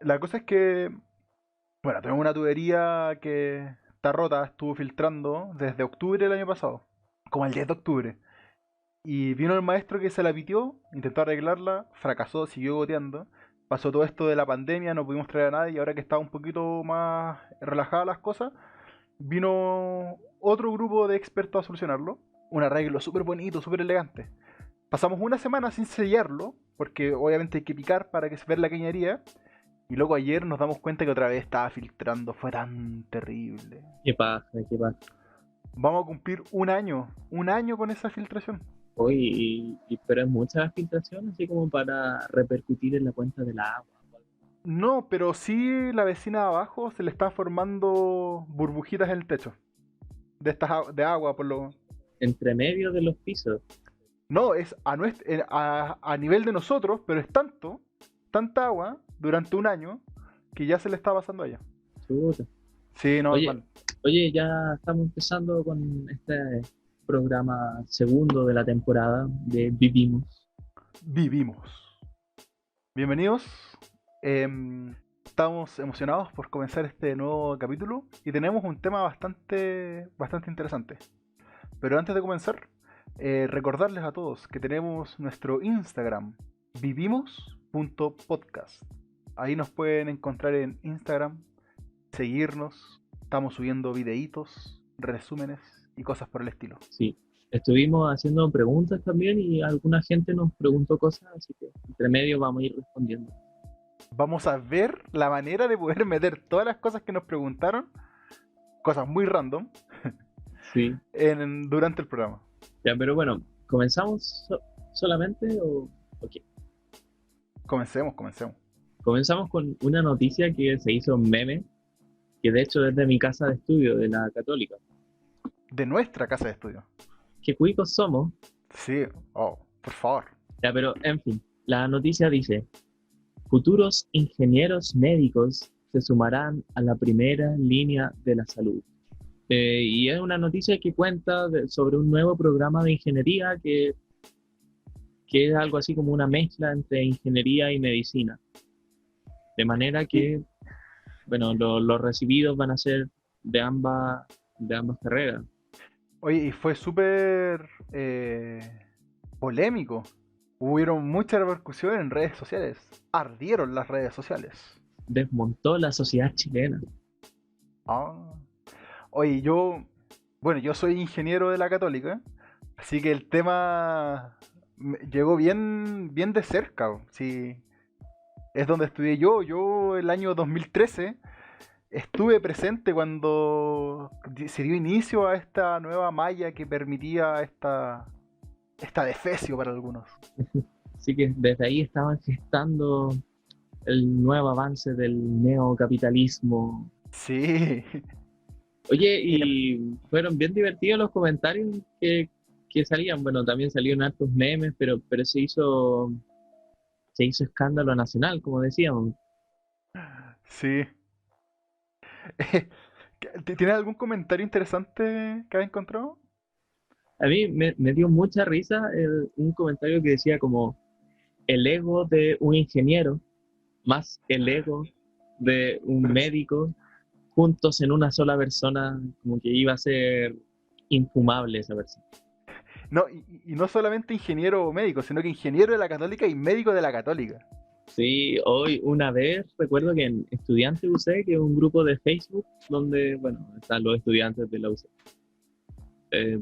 La cosa es que, bueno, tenemos una tubería que está rota, estuvo filtrando desde octubre del año pasado, como el 10 de octubre. Y vino el maestro que se la pitió, intentó arreglarla, fracasó, siguió goteando. Pasó todo esto de la pandemia, no pudimos traer a nadie y ahora que estaba un poquito más relajadas las cosas, vino otro grupo de expertos a solucionarlo. Un arreglo súper bonito, súper elegante. Pasamos una semana sin sellarlo, porque obviamente hay que picar para que se vea la cañería. Y luego ayer nos damos cuenta que otra vez estaba filtrando, fue tan terrible. Qué paja, qué paja. Vamos a cumplir un año con esa filtración. Oye, pero es mucha filtración, así como para repercutir en la cuenta del agua. No, pero sí la vecina de abajo se le están formando burbujitas en el techo. De estas de agua, por lo. Entre medio de los pisos. No, es a nivel de nosotros, pero es tanta agua durante un año que ya se le está pasando a ella. Chuta. Sí, no, es Oye, mal. oye, ya estamos empezando con este programa segundo de la temporada de Vivimos. Vivimos. Bienvenidos. Estamos emocionados por comenzar este nuevo capítulo y tenemos un tema bastante interesante. Pero antes de comenzar, recordarles a todos que tenemos nuestro Instagram, vivimos.podcast. Ahí nos pueden encontrar en Instagram, seguirnos. Estamos subiendo videitos, resúmenes y cosas por el estilo. Sí, estuvimos haciendo preguntas también y alguna gente nos preguntó cosas, así que entre medio vamos a ir respondiendo. Vamos a ver la manera de poder meter todas las cosas que nos preguntaron, cosas muy random, Sí, durante el programa. ya, pero bueno, ¿comenzamos solamente o qué? Comencemos. Comenzamos con una noticia que se hizo meme, que de hecho es de mi casa de estudio, de la Católica. De nuestra casa de estudio. Qué cuicos somos. Sí, oh, por favor. Ya, pero en fin, la noticia dice, futuros ingenieros médicos se sumarán a la primera línea de la salud. Y es una noticia que cuenta sobre un nuevo programa de ingeniería que es algo así como una mezcla entre ingeniería y medicina. De manera Y, que, bueno, los recibidos van a ser de ambas carreras. oye, y fue súper polémico. Hubieron mucha repercusión en redes sociales. Ardieron las redes sociales. Desmontó la sociedad chilena. Ah. Oye, bueno, yo soy ingeniero de la Católica, así que el tema me llegó bien de cerca. Sí, es donde estudié yo. Yo el año 2013 estuve presente cuando se dio inicio a esta nueva malla que permitía esta defecio para algunos. Así que desde ahí estaban gestando el nuevo avance del neocapitalismo. Sí. Oye, Y, y fueron bien divertidos los comentarios que salían. Bueno, también salieron hartos memes, pero se hizo escándalo nacional, como decíamos. sí. ¿Tienes algún comentario interesante que has encontrado? A mí me dio mucha risa un comentario que decía como el ego de un ingeniero más el ego de un médico juntos en una sola persona, como que iba a ser infumable esa persona. No, y no solamente ingeniero o médico, sino que ingeniero de la Católica y médico de la Católica. Sí, hoy una vez recuerdo que en Estudiante UC, que es un grupo de Facebook donde, bueno, están los estudiantes de la UC,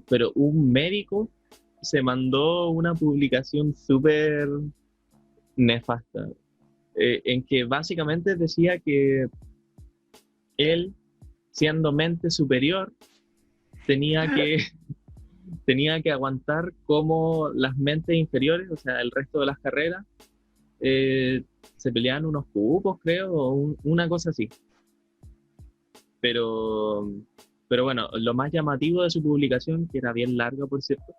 pero un médico se mandó una publicación súper nefasta, en que básicamente decía que él, siendo mente superior, tenía que, tenía que aguantar como las mentes inferiores, o sea, el resto de las carreras, eh, se peleaban unos cupos, creo, o una cosa así. Pero, pero bueno, lo más llamativo de su publicación, que era bien larga, por cierto,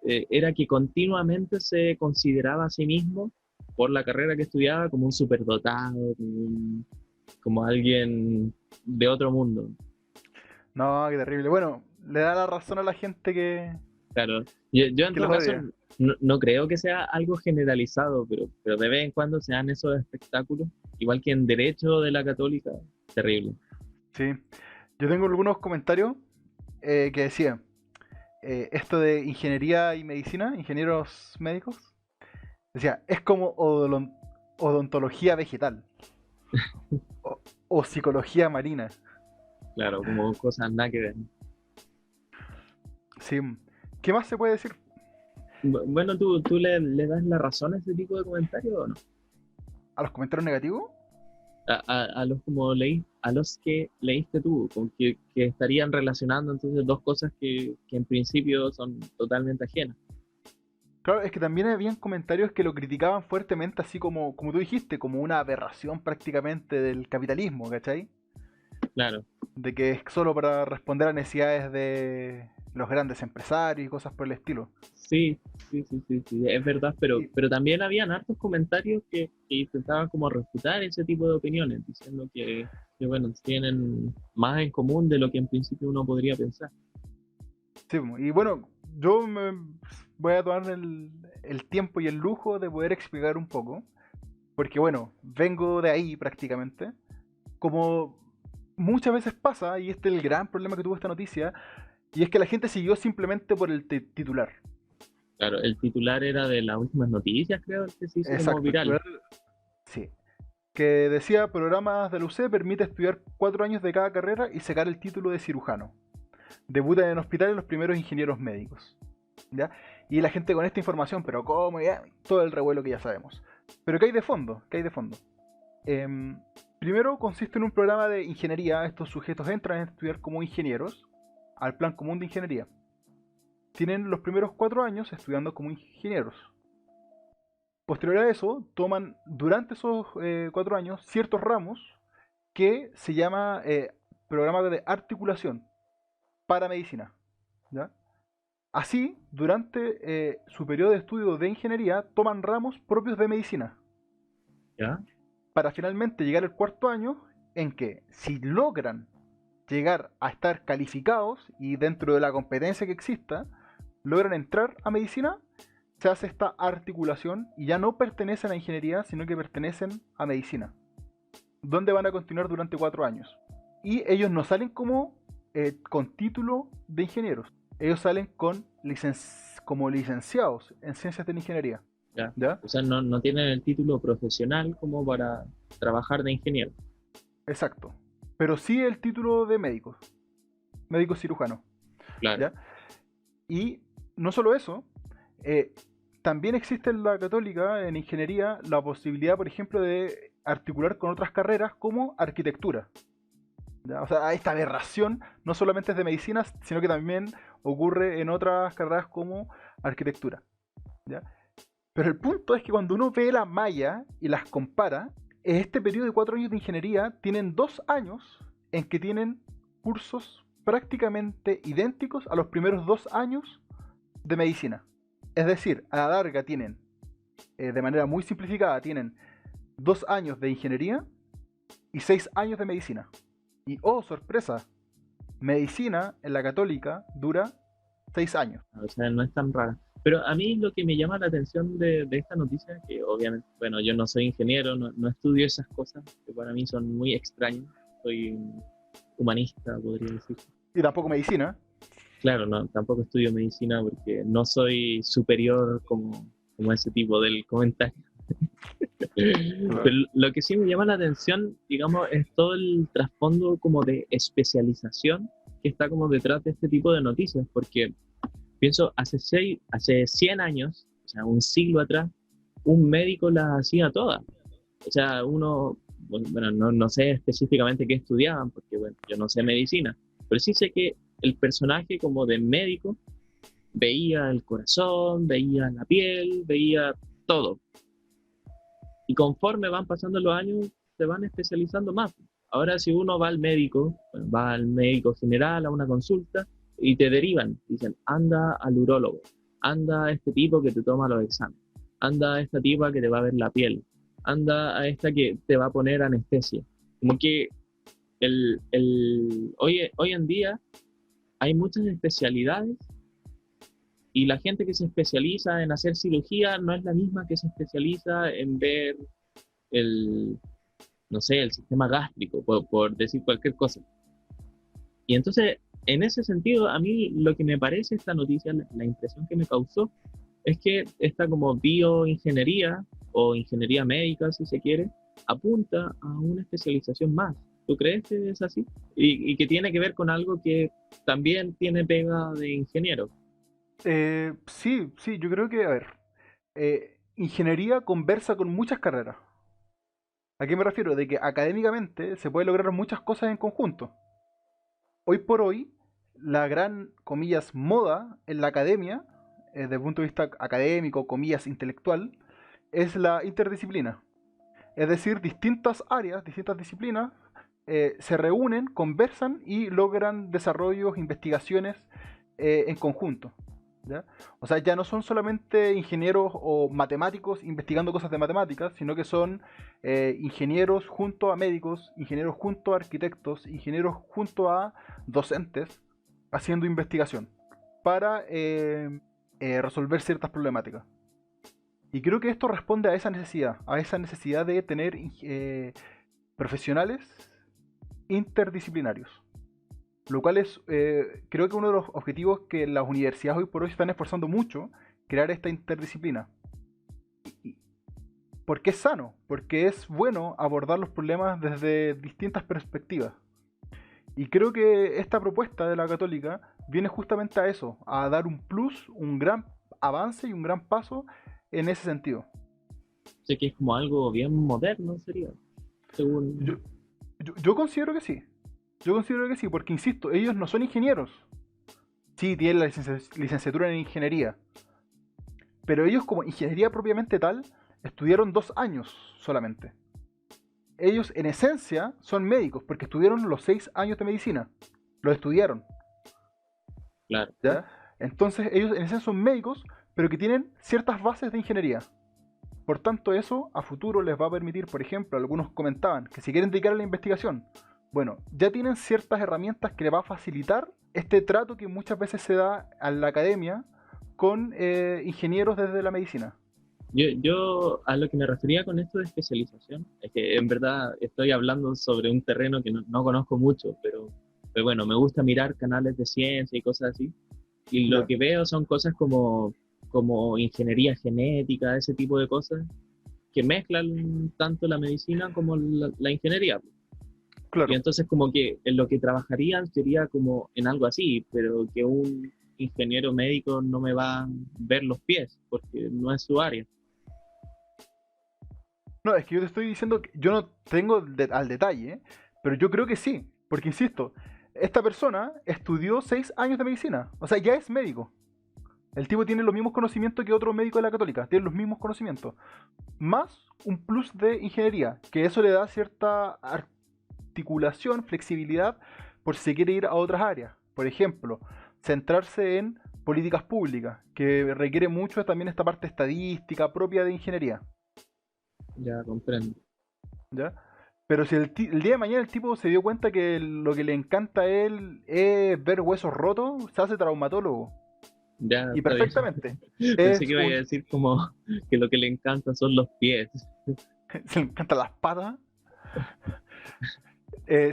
era que continuamente se consideraba a sí mismo, por la carrera que estudiaba, como un superdotado, como alguien de otro mundo. No, qué terrible. Bueno, le da la razón a la gente que, Claro, yo en que todo lo caso rodea. no creo que sea algo generalizado, pero de vez en cuando se dan esos espectáculos, igual que en Derecho de la Católica, terrible. Sí. Yo tengo algunos comentarios que decían, esto de ingeniería y medicina, ingenieros médicos, decía, es como odontología vegetal o, o psicología marina. Claro, como cosas nada que ver. Sí. ¿Qué más se puede decir? Bueno, ¿tú le das la razón a ese tipo de comentarios o no? ¿A los comentarios negativos? A los como a los que leíste tú, con que estarían relacionando entonces dos cosas que en principio son totalmente ajenas. Claro, es que también habían comentarios que lo criticaban fuertemente, así como tú dijiste, como una aberración prácticamente del capitalismo, ¿cachai? Claro, De que es solo para responder a necesidades de los grandes empresarios y cosas por el estilo. sí, sí, es verdad, Y, pero también habían hartos comentarios que intentaban como refutar ese tipo de opiniones, diciendo bueno, tienen más en común de lo que en principio uno podría pensar. sí, y bueno, yo me voy a tomar el tiempo y el lujo de poder explicar un poco, porque bueno, vengo de ahí prácticamente, como muchas veces pasa, y este es el gran problema que tuvo esta noticia, y es que la gente siguió simplemente por el titular. Claro, el titular era de las últimas noticias, creo, el que se hizo como Exacto, el viral. titular, sí. Que decía, programas de la UC permite estudiar 4 años de cada carrera y sacar el título de cirujano. Debutan en hospitales los primeros ingenieros médicos. ¿Ya? Y la gente con esta información, pero ¿cómo? Ya, todo el revuelo que ya sabemos. Pero ¿qué hay de fondo? ¿Qué hay de fondo? Em, Primero consiste en un programa de ingeniería. Estos sujetos entran a estudiar como ingenieros al plan común de ingeniería. Tienen los primeros 4 años estudiando como ingenieros. Posterior a eso, toman durante esos 4 años ciertos ramos que se llama programa de articulación para medicina. ¿Ya? Así, durante su periodo de estudio de ingeniería, toman ramos propios de medicina, ¿Ya? para finalmente llegar al 4 año en que, si logran llegar a estar calificados y dentro de la competencia que exista, logran entrar a medicina, se hace esta articulación y ya no pertenecen a ingeniería, sino que pertenecen a medicina, donde van a continuar durante 4 años. Y ellos no salen como con título de ingenieros, ellos salen como licenciados en ciencias de la ingeniería. Ya. ¿Ya? O sea, no tienen el título profesional como para trabajar de ingeniero. Exacto. Pero sí el título de médico, médico cirujano. Claro, ¿Ya? Y no solo eso, eh, también existe en la católica, en ingeniería, la posibilidad, por ejemplo, de articular con otras carreras como arquitectura. ¿Ya? O sea, esta aberración no solamente es de medicina, sino que también ocurre en otras carreras como arquitectura. ¿Ya? Pero el punto es que cuando uno ve la malla y las compara, en este periodo de 4 años de ingeniería tienen 2 años en que tienen cursos prácticamente idénticos a los primeros 2 años de medicina. Es decir, a la larga tienen, de manera muy simplificada, tienen 2 años de ingeniería y 6 años de medicina. Y oh, sorpresa, medicina en la católica dura 6 años. o sea, no es tan rara. Pero a mí lo que me llama la atención de esta noticia, que obviamente, bueno, yo no soy ingeniero, no estudio esas cosas, que para mí son muy extrañas. Soy un humanista, podría decir. Y tampoco medicina. Claro, no, tampoco estudio medicina porque no soy superior como ese tipo del comentario. Pero lo que sí me llama la atención, digamos, es todo el trasfondo como de especialización que está como detrás de este tipo de noticias, porque pienso, hace 100 años, o sea, un siglo atrás, un médico las hacía todas. O sea, uno, bueno, no sé específicamente qué estudiaban, porque bueno, yo no sé medicina, pero sí sé que el personaje como de médico veía el corazón, veía la piel, veía todo. Y conforme van pasando los años, se van especializando más. Ahora si uno va al médico, bueno, va al médico general a una consulta y te derivan, dicen, anda al urólogo, anda a este tipo que te toma los exámenes, anda a esta tipa que te va a ver la piel, anda a esta que te va a poner anestesia. Como que hoy en día hay muchas especialidades Y la gente que se especializa en hacer cirugía no es la misma que se especializa en ver el, no sé, el sistema gástrico, por decir cualquier cosa. Y entonces, en ese sentido, a mí lo que me parece esta noticia, la impresión que me causó, es que esta como bioingeniería o ingeniería médica, si se quiere, apunta a una especialización más. ¿Tú crees que es así? Y que tiene que ver con algo que también tiene pega de ingeniero. Sí, sí, yo creo que, a ver, ingeniería conversa con muchas carreras. ¿A qué me refiero? De que académicamente se puede lograr muchas cosas en conjunto. Hoy por hoy, la gran, comillas, moda en la academia, desde el punto de vista académico, comillas, intelectual, es la interdisciplina. Es decir, distintas áreas, distintas disciplinas se reúnen, conversan y logran desarrollos, investigaciones en conjunto. ¿Ya? O sea, ya no son solamente ingenieros o matemáticos investigando cosas de matemáticas, sino que son ingenieros junto a médicos, ingenieros junto a arquitectos, ingenieros junto a docentes haciendo investigación para resolver ciertas problemáticas. Y creo que esto responde a esa necesidad de tener profesionales interdisciplinarios. Lo cual es, creo que uno de los objetivos que las universidades hoy por hoy se están esforzando mucho, crear esta interdisciplina. ¿Por qué es sano? Porque es bueno abordar los problemas desde distintas perspectivas. Y creo que esta propuesta de la Católica viene justamente a eso, a dar un plus, un gran avance y un gran paso en ese sentido. Sé que es como algo bien moderno, sería, Yo, según... yo considero que sí. Yo considero que sí, porque insisto, ellos no son ingenieros. Sí, tienen la licenciatura en ingeniería. Pero ellos, como ingeniería propiamente tal, estudiaron 2 años solamente. Ellos, en esencia, son médicos, porque estudiaron los 6 años de medicina. Los estudiaron. Claro. ¿Ya? Entonces, ellos, en esencia, son médicos, pero que tienen ciertas bases de ingeniería. Por tanto, eso a futuro les va a permitir, por ejemplo, algunos comentaban que si quieren dedicar a la investigación, bueno, ya tienen ciertas herramientas que les va a facilitar este trato que muchas veces se da a la academia con ingenieros desde la medicina. Yo a lo que me refería con esto de especialización es que en verdad estoy hablando sobre un terreno que no conozco mucho, pero bueno, me gusta mirar canales de ciencia y cosas así. Y lo Ya, que veo son cosas como ingeniería genética, ese tipo de cosas, que mezclan tanto la medicina como la ingeniería. Y claro. entonces como que en lo que trabajarían sería como en algo así, pero que un ingeniero médico no me va a ver los pies, porque no es su área. No, es que yo te estoy diciendo que yo no tengo al detalle, pero yo creo que sí, porque insisto, esta persona estudió 6 años de medicina, o sea, ya es médico. El tipo tiene los mismos conocimientos que otro médico de la Católica, tiene los mismos conocimientos, más un plus de ingeniería, que eso le da cierta articulación, flexibilidad, por si se quiere ir a otras áreas. Por ejemplo, centrarse en políticas públicas, que requiere mucho también esta parte estadística propia de ingeniería. Ya comprendo. ¿Ya? Pero si el día de mañana el tipo se dio cuenta que lo que le encanta a él es ver huesos rotos, se hace traumatólogo. Ya Y está bien. perfectamente. Pensé que Es iba a un. decir como que lo que le encanta son los pies. Se le encantan las patas.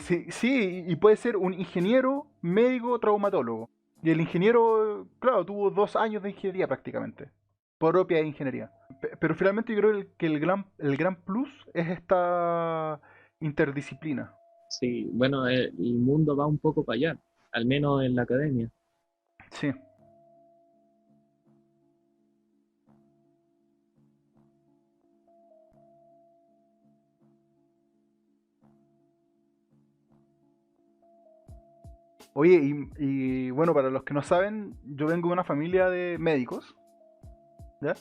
Sí, sí, y puede ser un ingeniero, médico, traumatólogo. Y el ingeniero, claro, tuvo 2 años de ingeniería prácticamente. Propia ingeniería. Pero finalmente yo creo que el gran plus es esta interdisciplina. Sí, bueno, el mundo va un poco para allá, al menos en la academia. Sí. Oye, y bueno, para los que no saben, yo vengo de una familia de médicos, ¿ya?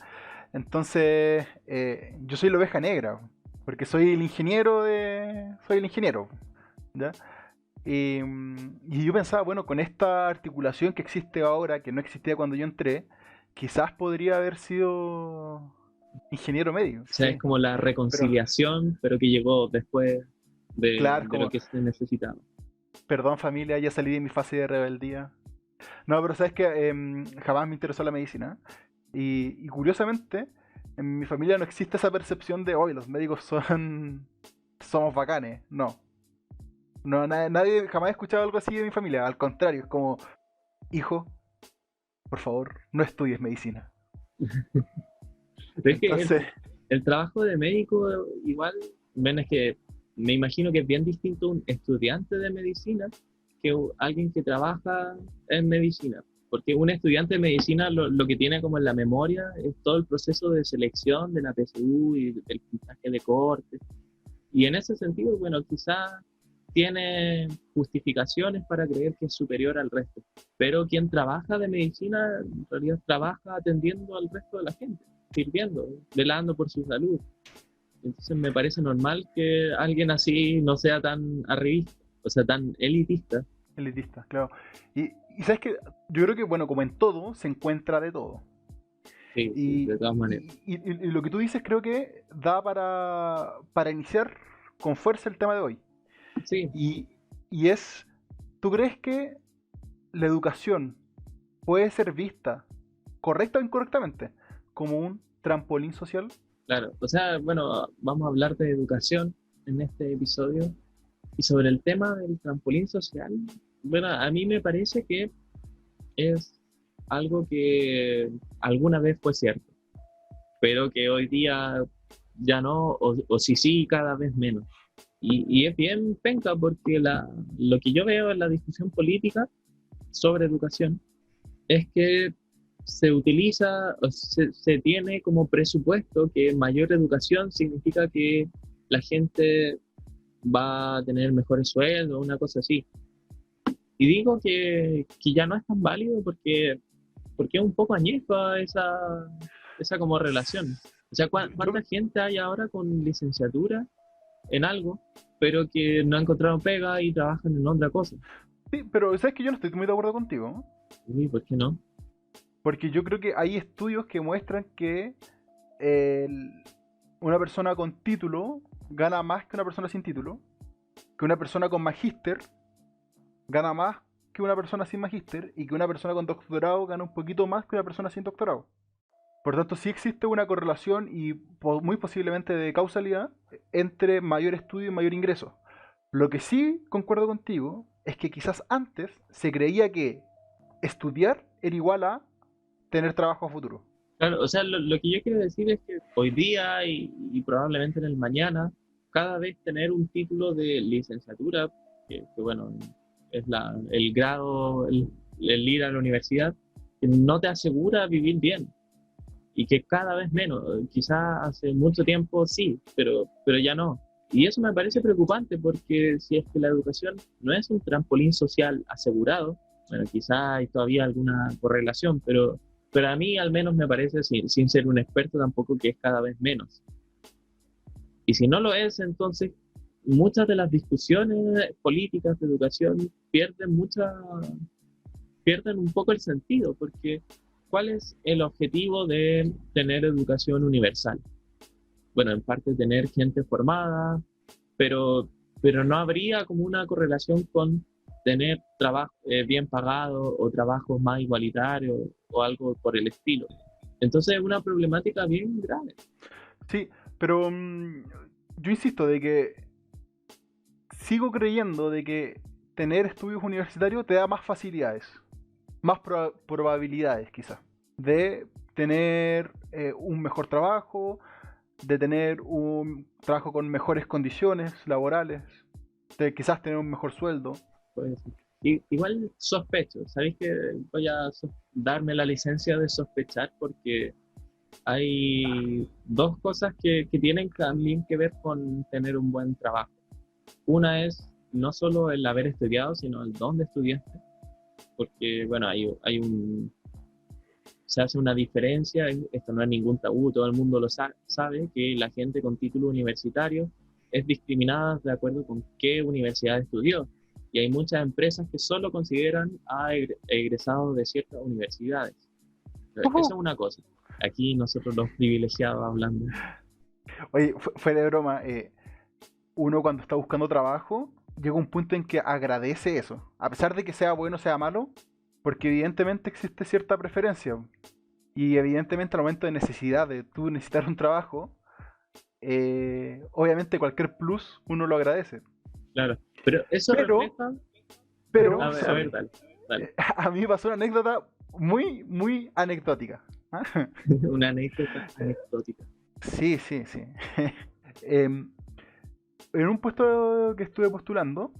Entonces, yo soy la oveja negra, porque soy el ingeniero, ¿ya? Y yo pensaba, bueno, con esta articulación que existe ahora, que no existía cuando yo entré, quizás podría haber sido ingeniero médico, O sea, es sí. como la Pero, reconciliación, pero que llegó después claro, de lo como, que se necesitaba. perdón familia, ya salí de mi fase de rebeldía. No, pero sabes que jamás me interesó la medicina. Y curiosamente, en mi familia no existe esa percepción de hoy los médicos somos bacanes. No. No, nadie jamás he escuchado algo así de mi familia. Al contrario, es como, hijo, por favor, no estudies medicina. Pero es que Entonces, el trabajo de médico igual, bueno, es que me imagino que es bien distinto un estudiante de medicina que alguien que trabaja en medicina. Porque un estudiante de medicina lo que tiene como en la memoria es todo el proceso de selección de la PSU y del puntaje de corte. Y en ese sentido, bueno, quizás tiene justificaciones para creer que es superior al resto. Pero quien trabaja de medicina, en realidad trabaja atendiendo al resto de la gente, sirviendo, velando por su salud. Entonces me parece normal que alguien así no sea tan arribista, o sea, tan elitista. elitista, claro. Y sabes que yo creo que, bueno, como en todo, se encuentra de todo. Sí, sí, Y, de todas maneras. y lo que tú dices creo que da para iniciar con fuerza el tema de hoy. Sí, Y, y es, ¿tú crees que la educación puede ser vista, correcta o incorrectamente, como un trampolín social? claro. O sea, bueno, vamos a hablar de educación en este episodio. Y sobre el tema del trampolín social, bueno, a mí me parece que es algo que alguna vez fue cierto, pero que hoy día ya no, o si sí, cada vez menos. Y es bien penca porque lo que yo veo en la discusión política sobre educación es que se utiliza, o se tiene como presupuesto que mayor educación significa que la gente va a tener mejores sueldos, una cosa así. Y digo que ya no es tan válido porque es un poco añeja esa como relación. O sea, Yo, ¿cuánta gente hay ahora con licenciatura en algo, pero que no encontraron pega y trabajan en otra cosa? sí, pero sabes que yo no estoy muy de acuerdo contigo, ¿no? Uy, ¿por qué no? Porque yo creo que hay estudios que muestran que el- una persona con título gana más que una persona sin título, que una persona con magíster gana más que una persona sin magíster y que una persona con doctorado gana un poquito más que una persona sin doctorado. Por tanto, sí existe una correlación y muy posiblemente de causalidad entre mayor estudio y mayor ingreso. Lo que sí concuerdo contigo es que quizás antes se creía que estudiar era igual a tener trabajo a futuro. Claro, o sea, lo que yo quiero decir es que hoy día y probablemente en el mañana, cada vez tener un título de licenciatura, que bueno, es el grado, el ir a la universidad, que no te asegura vivir bien y que cada vez menos. Quizás hace mucho tiempo sí, pero ya no. Y eso me parece preocupante porque si es que la educación no es un trampolín social asegurado, bueno, quizás hay todavía alguna correlación, pero a mí al menos me parece, sin ser un experto tampoco, que es cada vez menos. Y si no lo es, entonces muchas de las discusiones políticas de educación pierden un poco el sentido, porque ¿cuál es el objetivo de tener educación universal? Bueno, en parte tener gente formada, pero, pero no habría como una correlación con tener trabajo bien pagado o trabajos más igualitarios o algo por el estilo. Entonces es una problemática bien grave. Sí, pero yo insisto de que sigo creyendo de que tener estudios universitarios te da más facilidades, más probabilidades quizás, de tener un mejor trabajo, de tener un trabajo con mejores condiciones laborales, de quizás tener un mejor sueldo. Pues, igual sospecho, ¿sabéis que voy a darme la licencia de sospechar porque hay dos cosas que tienen también que ver con tener un buen trabajo? Una es no solo el haber estudiado, sino el dónde estudiaste, porque bueno, se hace una diferencia, esto no es ningún tabú, todo el mundo lo sabe, que la gente con título universitario es discriminada de acuerdo con qué universidad estudió. Y hay muchas empresas que solo consideran a egresados de ciertas universidades. Eso es una cosa. Aquí nosotros los privilegiados hablando. Oye, fuera de broma, uno cuando está buscando trabajo llega un punto en que agradece eso. A pesar de que sea bueno o sea malo, Porque evidentemente existe cierta preferencia. Y evidentemente al momento de necesidad de tú necesitar un trabajo, obviamente cualquier plus uno lo agradece. Claro. Pero eso Pero, refleja. pero, A ver, sorry, dale, dale. a mí me pasó una anécdota muy, muy anecdótica. ¿Ah? Una anécdota anecdótica. Sí, sí, sí. Em, en un puesto que estuve postulando,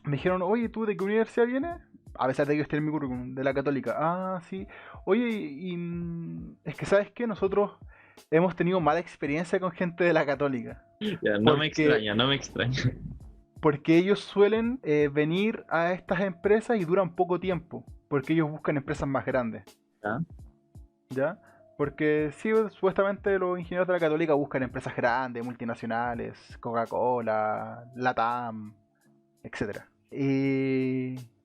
me dijeron, oye, ¿tú de qué universidad vienes? A pesar de que yo esté en mi currículum, de la Católica. Ah, sí. Oye, es que ¿sabes qué? Nosotros hemos tenido mala experiencia con gente de la Católica. Ya, no me Porque, extraña, no me extraña. porque ellos suelen venir a estas empresas y duran poco tiempo. Porque ellos buscan empresas más grandes. ¿Ya? ¿Ya? Porque sí, supuestamente los ingenieros de la Católica buscan empresas grandes, multinacionales, Coca-Cola, Latam, etcétera.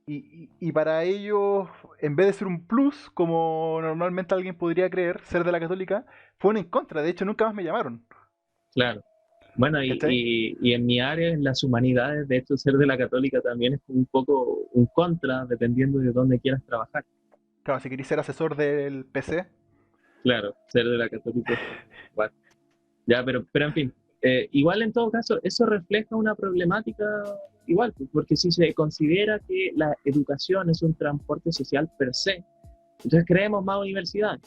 Y para ellos, en vez de ser un plus, como normalmente alguien podría creer, ser de la Católica, fue un en contra. De hecho, nunca más me llamaron. Claro. Bueno, ¿Cachai? y en mi área, en las humanidades, de hecho, ser de la católica también es un poco un contra, dependiendo de dónde quieras trabajar. Claro, si queréis ser asesor del PC, Claro, ser de la católica es igual. Ya, pero en fin, igual en todo caso, eso refleja una problemática igual, pues, porque si se considera que la educación es un transporte social per se, entonces creemos más universidades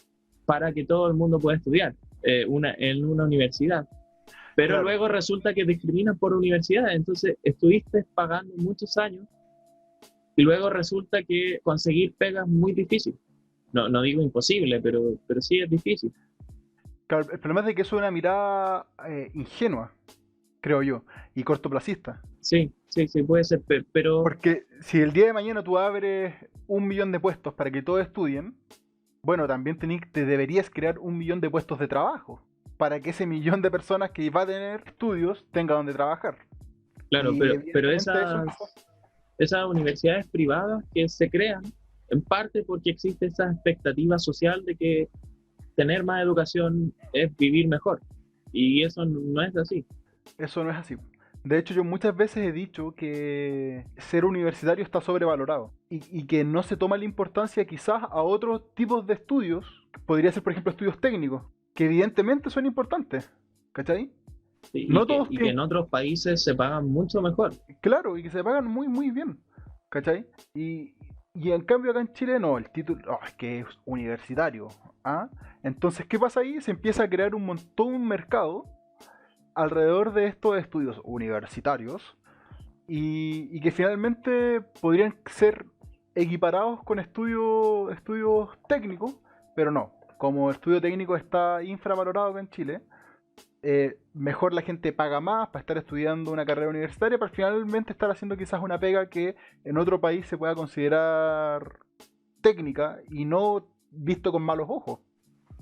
para que todo el mundo pueda estudiar en una universidad. Pero claro. luego resulta que discriminan por universidad, entonces estuviste pagando muchos años y luego resulta que conseguir pegas es muy difícil. No, no digo imposible, pero sí es difícil. Claro, el problema es de que eso es una mirada ingenua, creo yo, y cortoplacista. Sí, sí, sí, puede ser, pero Porque si el día de mañana tú abres 1 millón de puestos para que todos estudien, bueno, también te deberías crear 1 millón de puestos de trabajo para que ese millón de personas que va a tener estudios tenga donde trabajar. claro, Y pero evidentemente eso no pasa. esas universidades privadas que se crean, en parte porque existe esa expectativa social de que tener más educación es vivir mejor. Y eso no es así. Eso no es así. De hecho, yo muchas veces he dicho que ser universitario está sobrevalorado y que no se toma la importancia quizás a otros tipos de estudios, podría ser por ejemplo estudios técnicos, que evidentemente son importantes, ¿cachai? Sí, No todos y que tienen, en otros países se pagan mucho mejor. claro, y que se pagan muy muy bien, ¿cachai? Y en cambio acá en Chile no, el título, es que es universitario, ¿ah? Entonces, ¿qué pasa ahí? Se empieza a crear un montón, un mercado alrededor de estos estudios universitarios y que finalmente podrían ser equiparados con estudios técnicos, pero no. Como el estudio técnico está infravalorado acá en Chile, mejor la gente paga más para estar estudiando una carrera universitaria para finalmente estar haciendo quizás una pega que en otro país se pueda considerar técnica y no visto con malos ojos.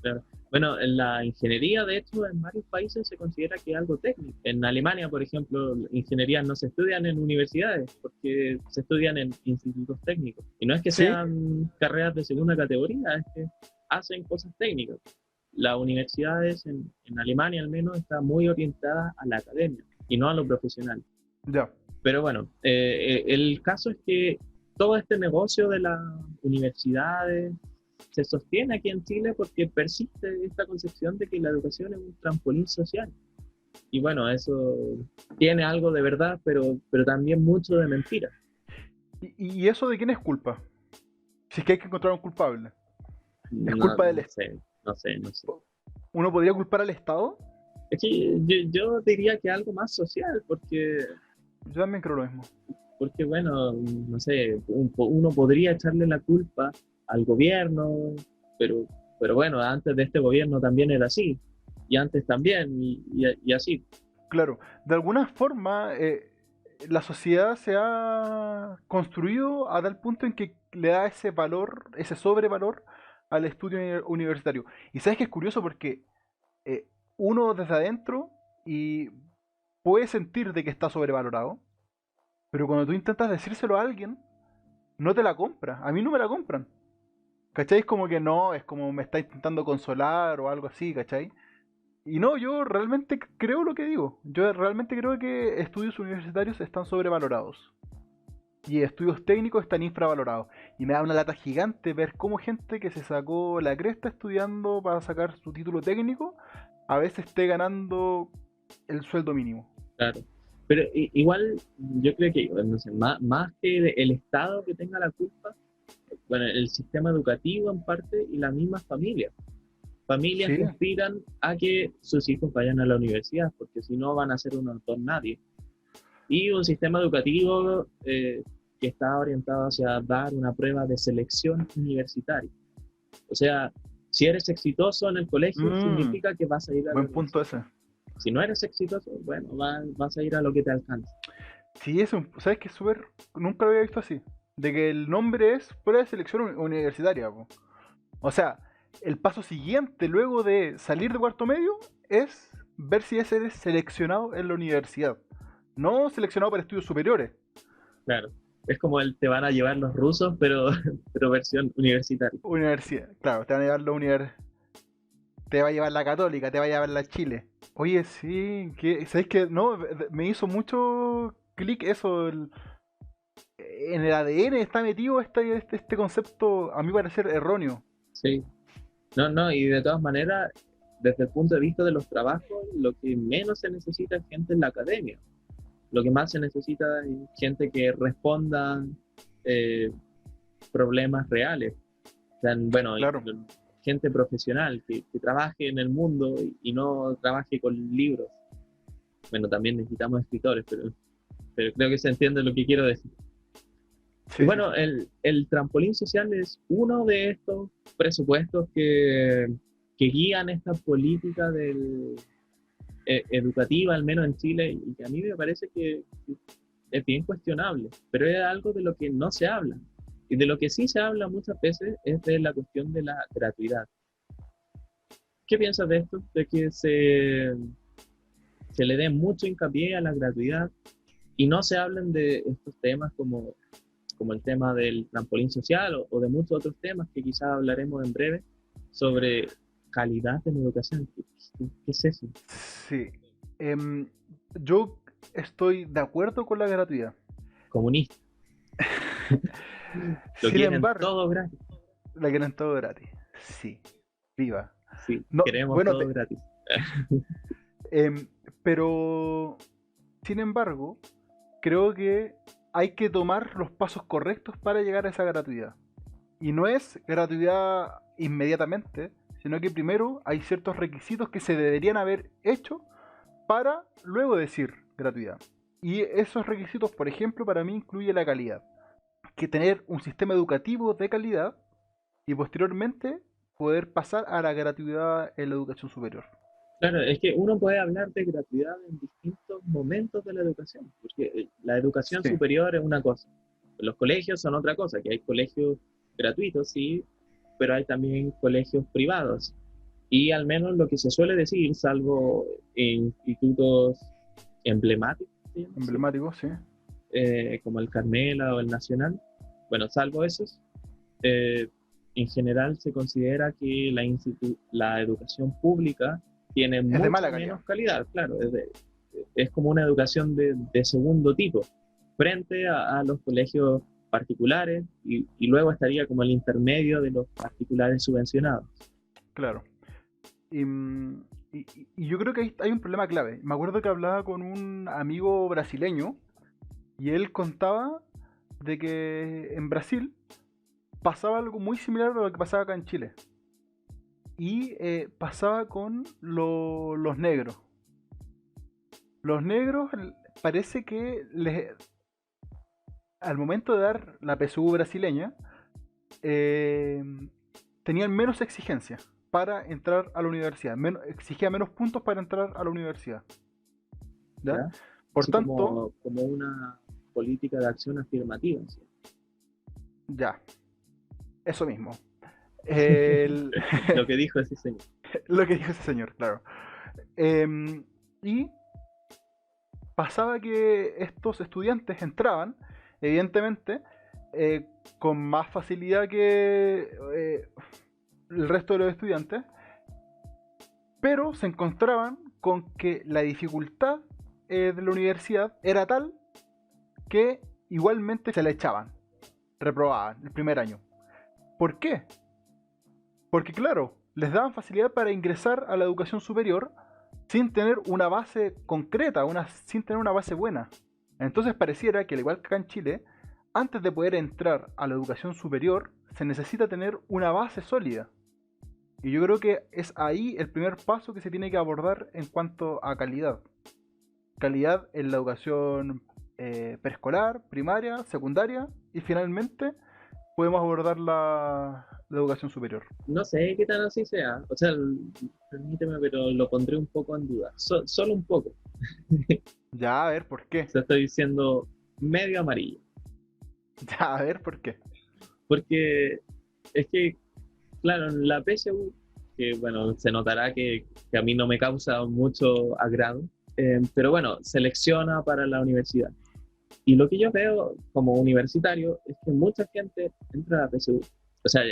Claro. Bueno, en la ingeniería, de hecho, en varios países se considera que es algo técnico. En Alemania, por ejemplo, ingenierías no se estudian en universidades, porque se estudian en institutos técnicos. Y no es que ¿Sí? sean carreras de segunda categoría, es que hacen cosas técnicas. Las universidades en Alemania, al menos, están muy orientadas a la academia y no a lo profesional. Ya. Pero bueno, el caso es que todo este negocio de las universidades se sostiene aquí en Chile porque persiste esta concepción de que la educación es un trampolín social. Y bueno, eso tiene algo de verdad, pero también mucho de mentira. ¿Y eso de quién es culpa? Si es que hay que encontrar un culpable. ¿Es No, culpa del no Estado? sé, no sé, no sé. ¿Uno podría culpar al Estado? Es que yo diría que algo más social, Yo también creo lo mismo. porque bueno, no sé, uno podría echarle la culpa al gobierno, pero, pero bueno, antes de este gobierno también era así, y antes también, y así. Claro, de alguna forma la sociedad se ha construido a tal punto en que le da ese valor, ese sobrevalor al estudio universitario. Y sabes que es curioso porque eh, uno desde adentro y puede sentir de que está sobrevalorado, pero cuando tú intentas decírselo a alguien, no te la compra. A mí no me la compran. ¿Cachai? Es como que no, es como me está intentando consolar o algo así, ¿cachai? Y no, yo realmente creo lo que digo. Yo realmente creo que estudios universitarios están sobrevalorados. y estudios técnicos están infravalorados. Y me da una lata gigante ver cómo gente que se sacó la cresta estudiando para sacar su título técnico, a veces esté ganando el sueldo mínimo. Claro. Pero igual, yo creo que, no sé, más que el Estado que tenga la culpa, bueno, el sistema educativo en parte y las mismas familias. Familias Sí, que aspiran a que sus hijos vayan a la universidad, porque si no van a ser unos don nadie. Y un sistema educativo que está orientado hacia dar una prueba de selección universitaria. O sea, si eres exitoso en el colegio, mm, significa que vas a ir a la buen punto universidad. ese. Si no eres exitoso, bueno, vas a ir a lo que te alcance. Sí, eso, ¿sabes qué? Súper, nunca lo había visto así. De que el nombre es prueba de selección universitaria, po. O sea, el paso siguiente luego de salir de cuarto medio es ver si eres seleccionado en la universidad. No seleccionado para estudios superiores. Claro. Es como el te van a llevar los rusos, pero, pero versión universitaria. Universidad. Claro, te van a llevar la te va a llevar la Católica, te va a llevar la Chile. Oye, sí, que, ¿sabes qué? No, me hizo mucho clic eso. En el ADN está metido este concepto, a mi parecer, erróneo. Sí. No, no, y de todas maneras, desde el punto de vista de los trabajos, lo que menos se necesita es gente en la academia. Lo que más se necesita es gente que responda eh, problemas reales. O sea, bueno, Claro. gente profesional que trabaje en el mundo y no trabaje con libros. Bueno, también necesitamos escritores, pero creo que se entiende lo que quiero decir. Y Sí, sí. bueno, el trampolín social es uno de estos presupuestos que guían esta política educativa, al menos en Chile, y que a mí me parece que es bien cuestionable, pero es algo de lo que no se habla. Y de lo que sí se habla muchas veces es de la cuestión de la gratuidad. ¿Qué piensas de esto? De que se le dé mucho hincapié a la gratuidad y no se hablen de estos temas como el tema del trampolín social o de muchos otros temas que quizás hablaremos en breve sobre calidad en educación. ¿Qué es eso? Sí. Em, yo estoy de acuerdo con la gratuidad. Comunista. Lo Sin quieren embargo, todo gratis. la quieren todo gratis. Sí. Viva. Sí, No, queremos bueno, todo gratis. em, pero sin embargo, creo que hay que tomar los pasos correctos para llegar a esa gratuidad. Y no es gratuidad inmediatamente, sino que primero hay ciertos requisitos que se deberían haber hecho para luego decir gratuidad. Y esos requisitos, por ejemplo, para mí incluye la calidad. Que tener un sistema educativo de calidad y posteriormente poder pasar a la gratuidad en la educación superior. Claro, es que uno puede hablar de gratuidad en distintos momentos de la educación, porque la educación Sí, superior es una cosa, los colegios son otra cosa, que hay colegios gratuitos, sí, pero hay también colegios privados. Y al menos lo que se suele decir, salvo institutos emblemáticos, ¿sí? emblemático, sí. Como el Carmela o el Nacional, bueno, salvo esos, eh, en general se considera que la educación pública tiene Es de mucha mala calidad. menos calidad, claro, es como una educación de segundo tipo, frente a los colegios particulares y luego estaría como el intermedio de los particulares subvencionados. Claro. Y, y yo creo que hay un problema clave. Me acuerdo que hablaba con un amigo brasileño y él contaba de que en Brasil pasaba algo muy similar a lo que pasaba acá en Chile. Y pasaba con los negros. Los negros parece que al momento de dar la PSU brasileña eh, tenían menos exigencias para entrar a la universidad. Exigía menos puntos para entrar a la universidad. ¿Ya? ¿Ya? Por Así tanto, como una política de acción afirmativa, ¿sí? ya, eso mismo. El- Lo que dijo ese señor. lo que dijo ese señor, claro. Y pasaba que estos estudiantes entraban, evidentemente, con más facilidad que el resto de los estudiantes, pero se encontraban con que la dificultad de la universidad era tal que igualmente se la echaban, reprobaban el primer año. ¿Por qué? Porque claro, les daban facilidad para ingresar a la educación superior sin tener una base concreta, sin tener una base buena. Entonces pareciera que al igual que acá en Chile, antes de poder entrar a la educación superior, se necesita tener una base sólida. Y yo creo que es ahí el primer paso que se tiene que abordar en cuanto a calidad. Calidad en la educación preescolar, primaria, secundaria y finalmente podemos abordar la educación superior. No sé qué tan así sea. O sea, permíteme, pero lo pondré un poco en duda. Solo un poco. Ya, a ver por qué. O sea, estoy diciendo medio amarillo. Ya, a ver por qué. Porque es que, claro, en la PSU, que bueno, se notará que a mí no me causa mucho agrado, pero bueno, selecciona para la universidad. Y lo que yo veo como universitario es que mucha gente entra a la PSU, o sea,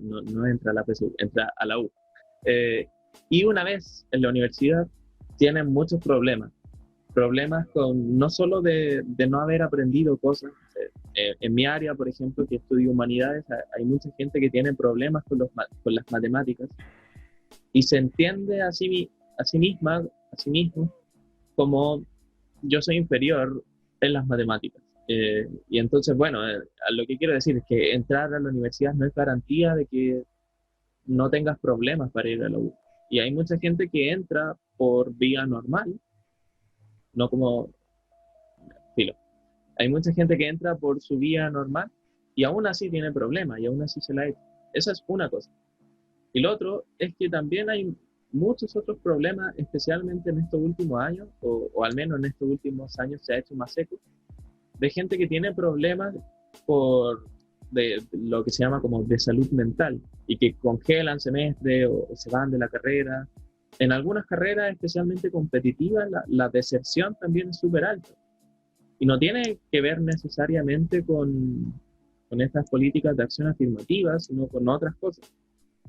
no entra a la PSU, entra a la U. Eh, y una vez en la universidad tienen muchos problemas con no solo de no haber aprendido cosas. En mi área, por ejemplo, que estudio humanidades, hay mucha gente que tiene problemas con las matemáticas y se entiende a sí mismo como yo soy inferior en las matemáticas. Y entonces, bueno, a lo que quiero decir es que entrar a la universidad no es garantía de que no tengas problemas para ir a la U. Y hay mucha gente que entra por vía normal, no como filo. Hay mucha gente que entra por su vía normal y aún así tiene problemas y aún así se la echa. Esa es una cosa. Y lo otro es que también hay muchos otros problemas, especialmente en estos últimos años, o al menos en estos últimos años se ha hecho más seco, de gente que tiene problemas por de lo que se llama como de salud mental y que congelan semestre o se van de la carrera. En algunas carreras, especialmente competitivas, la deserción también es súper alta. Y no tiene que ver necesariamente con estas políticas de acción afirmativa, sino con otras cosas.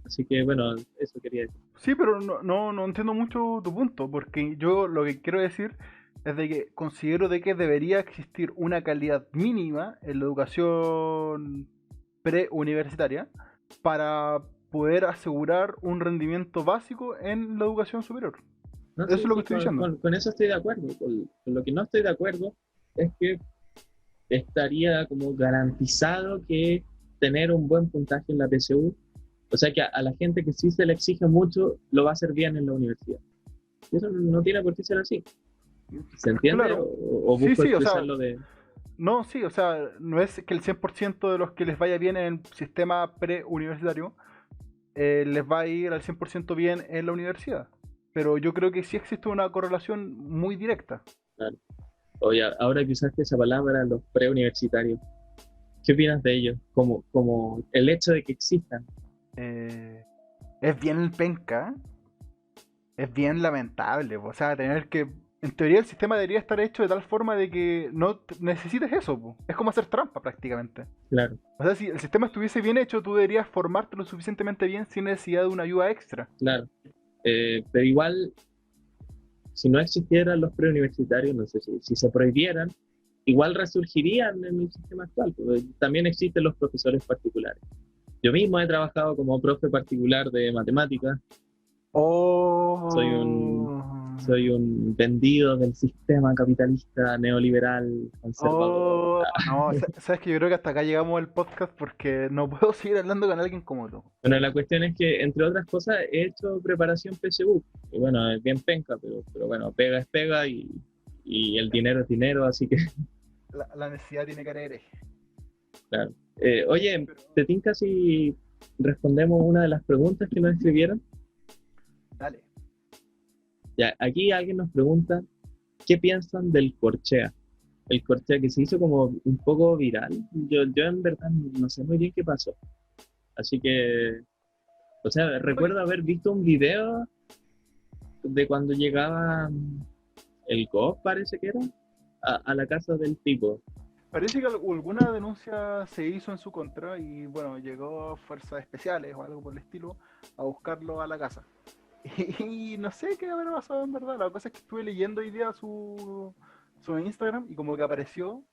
Así que, bueno, eso quería decir. Sí, pero no entiendo mucho tu punto, porque yo lo que quiero decir es de que considero de que debería existir una calidad mínima en la educación preuniversitaria para poder asegurar un rendimiento básico en la educación superior. No, Eso sí, es lo que sí, estoy diciendo. con eso estoy de acuerdo. Con lo que no estoy de acuerdo es que estaría como garantizado que tener un buen puntaje en la PSU, o sea que a la gente que sí se le exige mucho, lo va a hacer bien en la universidad. Y eso no tiene por qué ser así. ¿Se entiende? Claro, O sí, busco sí, o sea, expresarlo de... no, sí, o sea, no es que el 100% de los que les vaya bien en el sistema preuniversitario les va a ir al 100% bien en la universidad. Pero yo creo que sí existe una correlación muy directa. Claro. Oye, ahora que usaste esa palabra, los preuniversitarios, ¿qué opinas de ellos? Como el hecho de que existan. Eh, es bien penca, es bien lamentable. O sea, tener que. En teoría, el sistema debería estar hecho de tal forma de que no necesites eso. Po. Es como hacer trampa prácticamente. Claro, O sea, si el sistema estuviese bien hecho, tú deberías formarte lo suficientemente bien sin necesidad de una ayuda extra. claro. Pero igual, si no existieran los preuniversitarios, no sé si se prohibieran, igual resurgirían en el sistema actual. Porque también existen los profesores particulares. Yo mismo he trabajado como profe particular de matemáticas. Soy un, Oh. soy un vendido del sistema capitalista neoliberal conservador. Oh, no, sabes que yo creo que hasta acá llegamos el podcast porque no puedo seguir hablando con alguien como tú. Bueno, la cuestión es que, entre otras cosas, he hecho preparación PSU. Y bueno, es bien penca, pero bueno, pega es pega y el dinero es dinero, así que, La necesidad tiene cara de hereje. claro. Oye, ¿te tinca si respondemos una de las preguntas que nos escribieron? Dale. Ya, aquí alguien nos pregunta, ¿qué piensan del Corchea? El Corchea que se hizo como un poco viral. Yo en verdad no sé muy bien qué pasó. Así que, o sea, Oye, recuerdo haber visto un video de cuando llegaba el GOP, parece que era, a la casa del tipo. parece que alguna denuncia se hizo en su contra y bueno, llegó fuerzas especiales o algo por el estilo a buscarlo a la casa. Y no sé qué habrá pasado en verdad. La cosa es que estuve leyendo hoy día su Instagram y como que apareció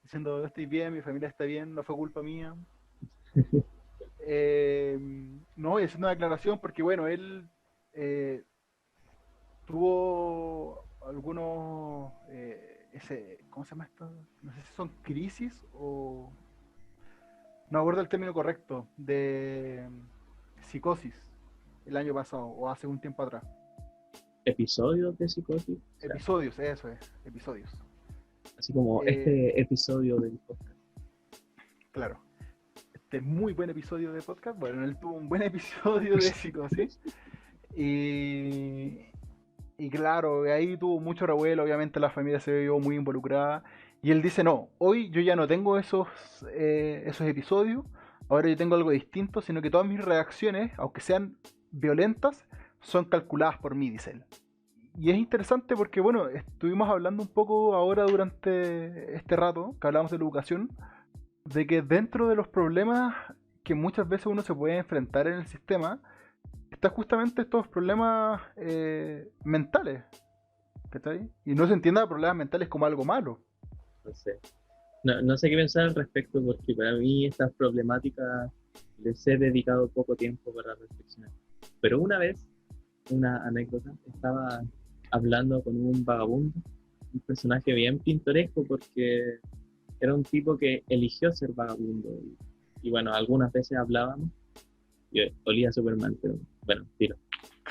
diciendo estoy bien, mi familia está bien, no fue culpa mía. No, y haciendo una aclaración porque bueno, él eh, tuvo algunos, ¿cómo se llama esto? No sé si son crisis o... No me acuerdo el término correcto, de psicosis el año pasado o hace un tiempo atrás. Episodios de psicosis, o sea, Episodios, eso es, episodios. así como Eh, este episodio del podcast. claro, este muy buen episodio de podcast. Bueno, él tuvo un buen episodio de psicosis. Y, y claro, ahí tuvo mucho revuelo, obviamente la familia se vio muy involucrada. Y él dice, no, hoy yo ya no tengo esos episodios, ahora yo tengo algo distinto, sino que todas mis reacciones, aunque sean violentas, son calculadas por mí, dice él. Y es interesante porque, bueno, estuvimos hablando un poco ahora durante este rato, que hablamos de la educación, de que dentro de los problemas que muchas veces uno se puede enfrentar en el sistema, está justamente estos problemas mentales, ¿cachai? Y no se entienda problemas mentales como algo malo. No sé. No sé qué pensar al respecto porque para mí estas problemáticas les he dedicado poco tiempo para reflexionar. Pero una vez, una anécdota, estaba hablando con un vagabundo, un personaje bien pintoresco porque era un tipo que eligió ser vagabundo. Y bueno, algunas veces hablábamos y olía súper mal, pero bueno, tiro.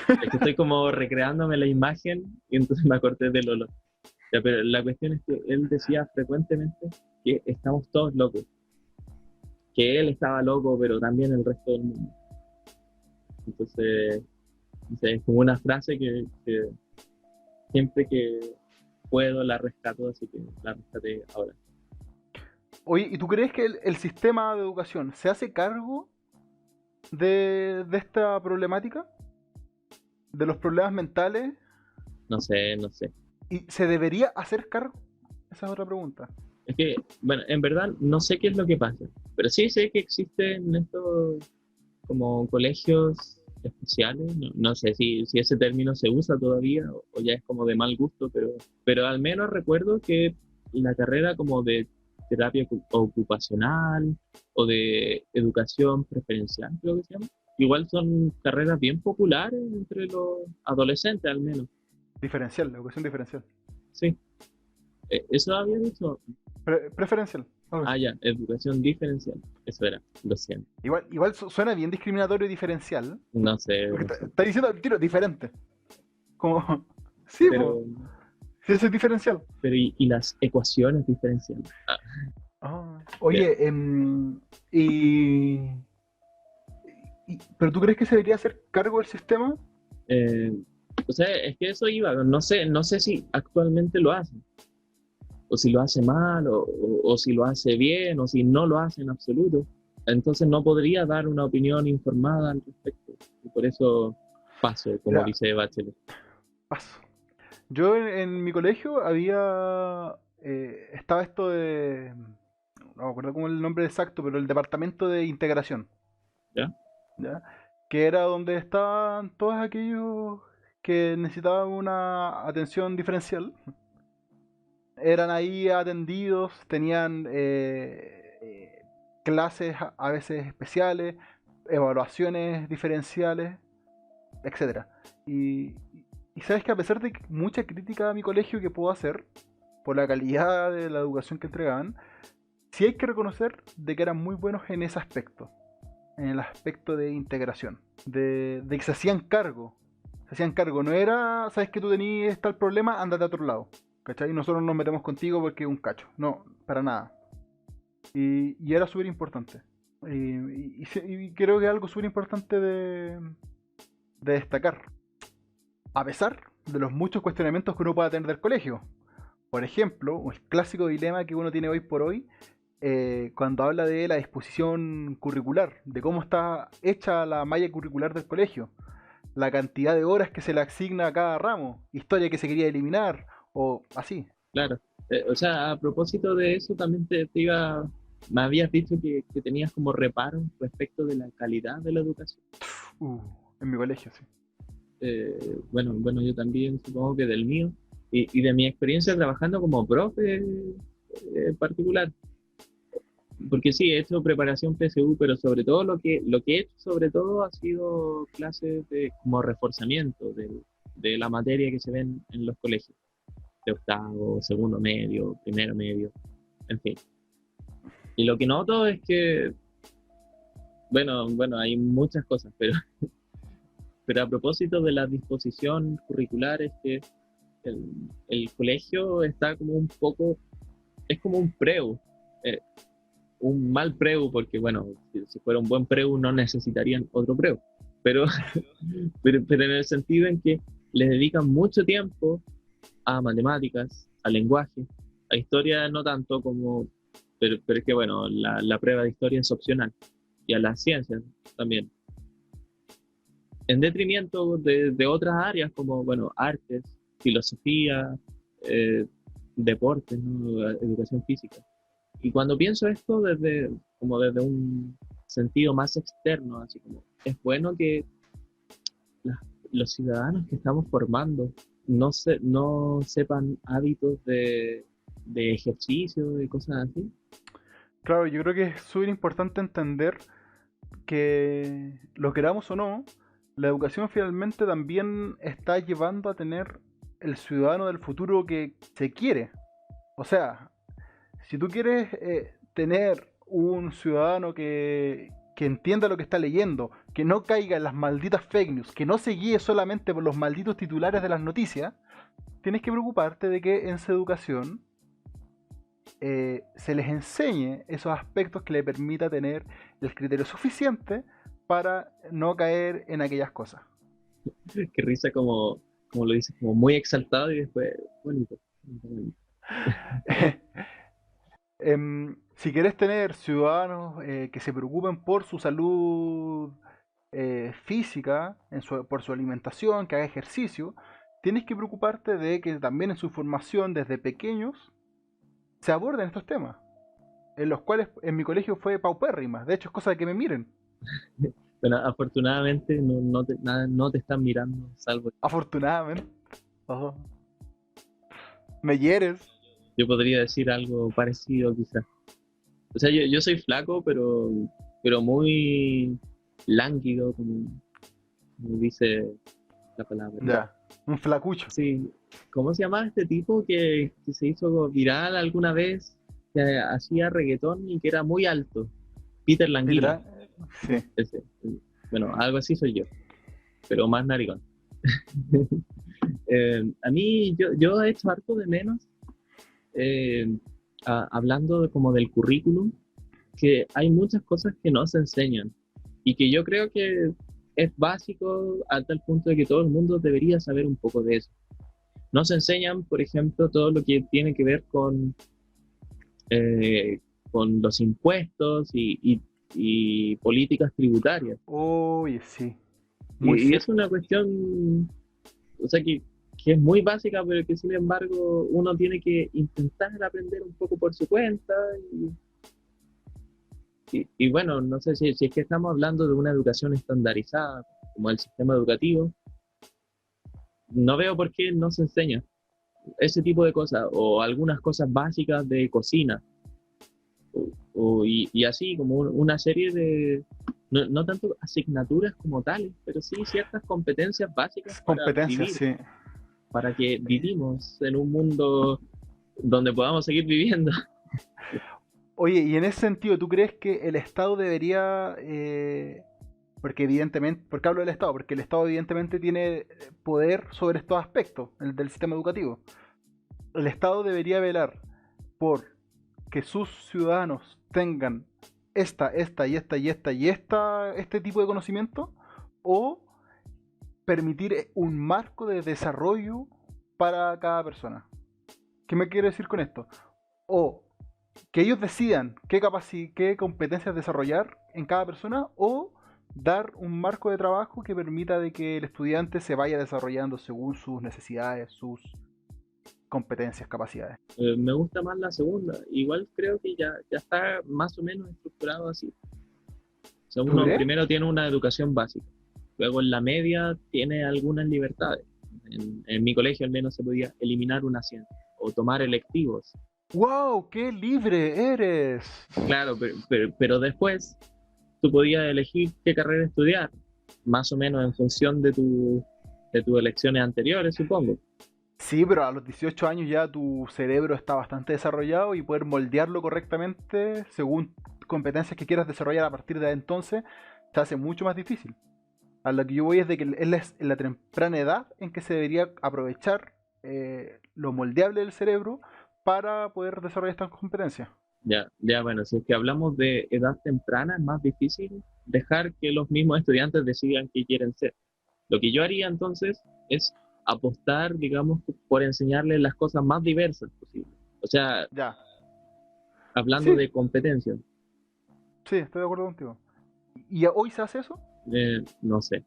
Es que estoy como recreándome la imagen y entonces me acordé del olor. Ya, pero la cuestión es que él decía frecuentemente que estamos todos locos, que él estaba loco, pero también el resto del mundo. Entonces, no sé, es como una frase que siempre que puedo la rescato, así que la rescaté ahora. Oye, ¿y tú crees que el sistema de educación se hace cargo de esta problemática? ¿De los problemas mentales? No sé, no sé. ¿Y se debería hacer cargo? Esa es otra pregunta. Es que, bueno, en verdad no sé qué es lo que pasa, pero sí sé que existen estos como colegios especiales, no sé si ese término se usa todavía o ya es como de mal gusto, pero al menos recuerdo que la carrera como de terapia ocupacional o de educación preferencial, creo que se llama, igual son carreras bien populares entre los adolescentes al menos, Diferencial, la educación diferencial. sí. Eso había dicho. Preferencial, algo Ah, así. ya, educación diferencial. Eso era, lo siento. Igual suena bien discriminatorio y diferencial. No sé, Porque no sé. está diciendo el tiro diferente. Como, sí, pues, Pero, sí, eso es diferencial. pero ¿y las ecuaciones diferenciales? Ah, Ah, ya. oye, y, ¿pero tú crees que se debería hacer cargo del sistema? Eh, o sea, es que eso iba, no sé si actualmente lo hacen, o si lo hace mal, o si lo hace bien, o si no lo hace en absoluto. Entonces no podría dar una opinión informada al respecto. Y por eso paso, como Mira, dice Bachelet. paso. Yo en mi colegio había. Estaba esto de. No me acuerdo cómo es el nombre exacto, pero el departamento de integración. ¿Ya? ¿Ya? Que era donde estaban todos aquellos que necesitaban una atención diferencial. Eran ahí atendidos, tenían clases a veces especiales, evaluaciones diferenciales, etcétera. Y sabes que a pesar de mucha crítica a mi colegio que puedo hacer por la calidad de la educación que entregaban, sí hay que reconocer de que eran muy buenos en ese aspecto, en el aspecto de integración, de que se hacían cargo. Se hacían cargo, no era, sabes que tú tenías tal problema, ándate a otro lado. ¿Cachai? Nosotros nos metemos contigo porque es un cacho. No, para nada. Y era súper importante. Y creo que es algo súper importante de destacar. A pesar de los muchos cuestionamientos que uno pueda tener del colegio. Por ejemplo, el clásico dilema que uno tiene hoy por hoy, cuando habla de la disposición curricular, de cómo está hecha la malla curricular del colegio, la cantidad de horas que se le asigna a cada ramo, historia que se quería eliminar, o así. Claro. O sea, a propósito de eso, también me habías dicho que tenías como reparo respecto de la calidad de la educación. Uh, en mi colegio, sí. Bueno, yo también supongo que del mío y de mi experiencia trabajando como profe particular. porque sí, he hecho preparación PSU, pero sobre todo lo que he hecho sobre todo ha sido clases de como reforzamiento de la materia que se ven en los colegios, de octavo, segundo medio, primero medio, en fin. Y lo que noto es que, bueno, hay muchas cosas, pero a propósito de la disposición curricular es que el, el colegio está como un poco, es como un preu, eh, un mal preu, porque bueno, si fuera un buen preu no necesitarían otro preu, pero, pero en el sentido en que les dedican mucho tiempo a matemáticas, a lenguaje, a historia no tanto como, pero es que bueno, la prueba de historia es opcional, y a las ciencias también, en detrimento de otras áreas como, bueno, artes, filosofía, eh, deportes, ¿no? Educación física. Y cuando pienso esto desde un sentido más externo, así como, es bueno que la- los ciudadanos que estamos formando no sepan hábitos de ejercicio, de cosas así. Claro, yo creo que es súper importante entender que, lo queramos o no, la educación finalmente también está llevando a tener el ciudadano del futuro que se quiere. O sea, si tú quieres tener un ciudadano que entienda lo que está leyendo, que no caiga en las malditas fake news, que no se guíe solamente por los malditos titulares de las noticias, tienes que preocuparte de que en su educación se les enseñe esos aspectos que le permita tener el criterio suficiente para no caer en aquellas cosas. Qué risa como lo dices, como muy exaltado y después, bonito, bonito, bonito. Si quieres tener ciudadanos que se preocupen por su salud física, por su alimentación, que haga ejercicio, tienes que preocuparte de que también en su formación desde pequeños se aborden estos temas, en los cuales en mi colegio fue paupérrima. De hecho, es cosa de que me miren. Bueno, afortunadamente no te están mirando, salvo Afortunadamente. Ojo. Me hieres. yo podría decir algo parecido quizás. O sea, yo soy flaco, pero muy lánguido, como dice la palabra. Ya. Un flacucho. Sí, ¿cómo se llamaba este tipo que se hizo viral alguna vez, que hacía reggaetón y que era muy alto? Peter Languila. Peter, sí. Ese. Bueno, algo así soy yo, pero más narigón. A mí, yo he hecho harto de menos, eh, hablando como del currículum, que hay muchas cosas que no se enseñan y que yo creo que es básico a tal punto de que todo el mundo debería saber un poco de eso. No se enseñan, por ejemplo, todo lo que tiene que ver eh, con los impuestos y políticas tributarias. Uy, sí. Muy Y es cierto. una cuestión, o sea, que es muy básica, pero que sin embargo uno tiene que intentar aprender un poco por su cuenta. Y bueno, no sé si es que estamos hablando de una educación estandarizada, como el sistema educativo, no veo por qué no se enseña ese tipo de cosas o algunas cosas básicas de cocina y así como una serie de, no tanto asignaturas como tales, pero sí ciertas competencias básicas para Competencias, vivir, sí. para que vivimos en un mundo donde podamos seguir viviendo. Oye, y en ese sentido, ¿tú crees que el Estado debería, porque evidentemente, ¿por qué hablo del Estado? Porque el Estado evidentemente tiene poder sobre estos aspectos, el del sistema educativo. El Estado debería velar por que sus ciudadanos tengan este tipo de conocimiento, o permitir un marco de desarrollo para cada persona. ¿Qué me quiere decir con esto? O que ellos decidan qué competencias desarrollar en cada persona, o dar un marco de trabajo que permita de que el estudiante se vaya desarrollando según sus necesidades, sus competencias, capacidades. Me gusta más la segunda. Igual creo que ya está más o menos estructurado así. O sea, ¿Tú uno crees? primero tiene una educación básica, luego en la media tiene algunas libertades. En mi colegio al menos se podía eliminar una ciencia o tomar electivos. ¡Wow! ¡Qué libre eres! Claro, pero después tú podías elegir qué carrera estudiar, más o menos en función de tus elecciones anteriores, supongo. Sí, pero a los 18 años ya tu cerebro está bastante desarrollado y poder moldearlo correctamente según competencias que quieras desarrollar a partir de entonces se hace mucho más difícil. A lo que yo voy es de que es la temprana edad en que se debería aprovechar lo moldeable del cerebro para poder desarrollar estas competencias. Ya, ya, bueno, si es que hablamos de edad temprana, es más difícil dejar que los mismos estudiantes decidan qué quieren ser. Lo que yo haría entonces es apostar, digamos, por enseñarles las cosas más diversas posibles. O sea, Ya, hablando sí, de competencias, sí, estoy de acuerdo contigo. ¿Y hoy se hace eso? no sé,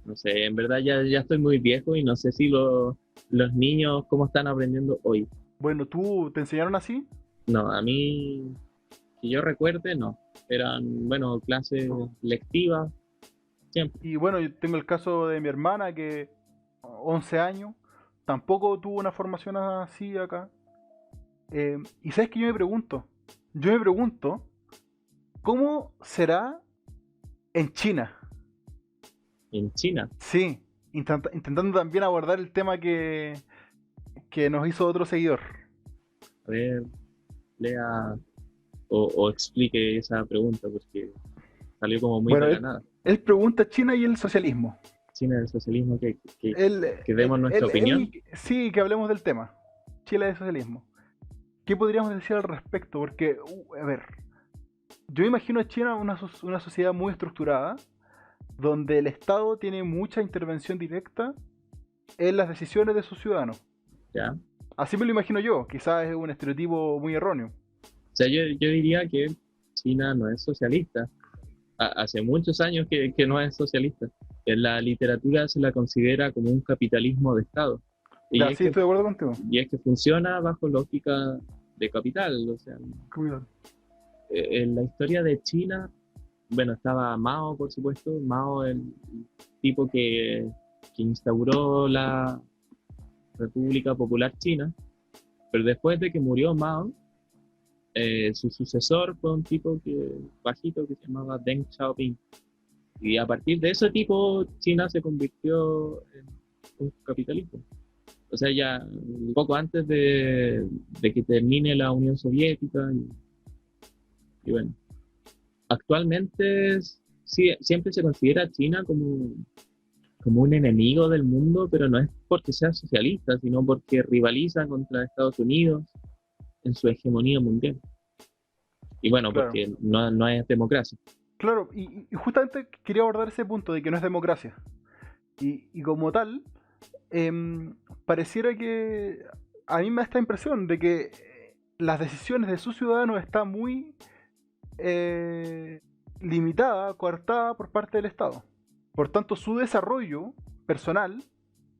no sé, en verdad ya estoy muy viejo y no sé si los niños cómo están aprendiendo hoy. Bueno, ¿tú te enseñaron así? No, a mí, que yo recuerde, no. Eran, bueno, clases lectivas, siempre. Y bueno, yo tengo el caso de mi hermana que 11 años, tampoco tuvo una formación así acá. Y sabes que yo me pregunto, ¿cómo será en China? En China. Sí, intentando también abordar el tema que nos hizo otro seguidor. A ver, lea o explique esa pregunta, porque salió como muy Bueno, de la nada. él pregunta China y el socialismo. China del socialismo, Él, que demos nuestra opinión. sí, que hablemos del tema. Chile de socialismo. ¿Qué podríamos decir al respecto? Porque, a ver, yo imagino a China una sociedad muy estructurada, donde el Estado tiene mucha intervención directa en las decisiones de sus ciudadanos. ¿Ya? O Así me lo imagino yo, quizás es un estereotipo muy erróneo. sea, yo diría que China no es socialista. Hace muchos años que no es socialista. En la literatura se la considera como un capitalismo de Estado. Y Ya, es sí, que, estoy de acuerdo contigo. y es que funciona bajo lógica de capital. O sea, Cuidado. en la historia de China, bueno, estaba Mao, por supuesto, Mao, el tipo que instauró la República Popular China, pero después de que murió Mao, su sucesor fue un tipo bajito que se llamaba Deng Xiaoping. Y a partir de ese tipo, China se convirtió en un capitalismo. O sea, ya un poco antes de que termine la Unión Soviética. Y bueno, actualmente sí, siempre se considera a China como un enemigo del mundo, pero no es porque sea socialista, sino porque rivaliza contra Estados Unidos en su hegemonía mundial. Y bueno, Claro. porque no es democracia. Claro, y justamente quería abordar ese punto de que no es democracia. Y como tal, pareciera que a mí me da esta impresión de que las decisiones de sus ciudadanos están muy eh, limitada, coartada por parte del Estado. Por tanto, su desarrollo personal,